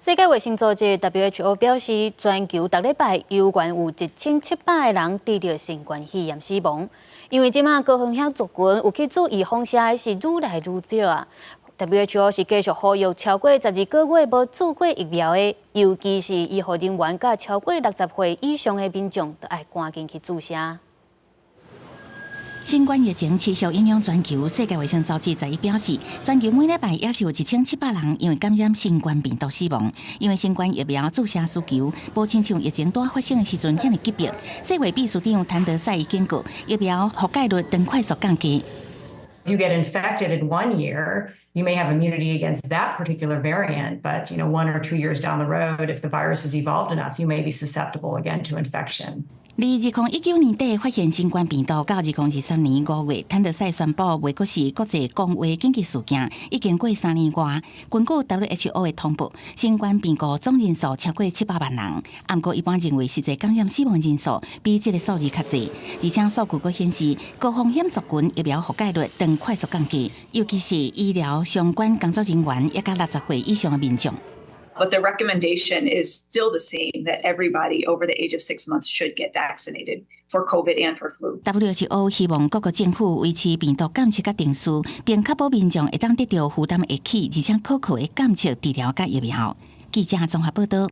世界卫生组织 WHO 表示，全球每礼拜有关有1700个人得到新冠肺炎死亡，因为即马高风险族群有去注意放射的是愈来愈少啊。WHO 是继续呼吁超过12个月无注过疫苗的，尤其是医护人员甲超过60岁以上的民众，都要赶紧去注射。新冠疫情持续影响全球，世界卫生组织11表示，全球每礼拜也是有1700人因为感染新冠病毒死亡。因为新冠疫苗注射需求无亲像疫情大发生的时阵遐尼急迫。世卫秘书长谭德赛警告，疫苗覆盖率等快速降低。If you get infected in 1 year, you may have immunity against that particular variant, but 1 or 2 years down the road, if the virus has evolved enough, you may be susceptible again to infection. 2019年底发现新冠病毒，到2023年5月，谭德赛宣布袂阁是国际公卫紧急事件，已经过3年外。根据 WHO 的通报，新冠病毒总人数超过700万人。不过，一般认为实际感染死亡人数比这个数字较侪，而且数据阁显示，高风险族群疫苗覆盖率等快速降低，尤其是医疗相关工作人员，也甲60岁以上的民众。But the recommendation is still the same that everybody over the age of 6 months should get vaccinated for COVID and for flu. WHO 希望各国政府维持病毒监测甲定序，并确保民众会当得到负担会起而且可靠的监测治疗甲疫苗。记者综合报道。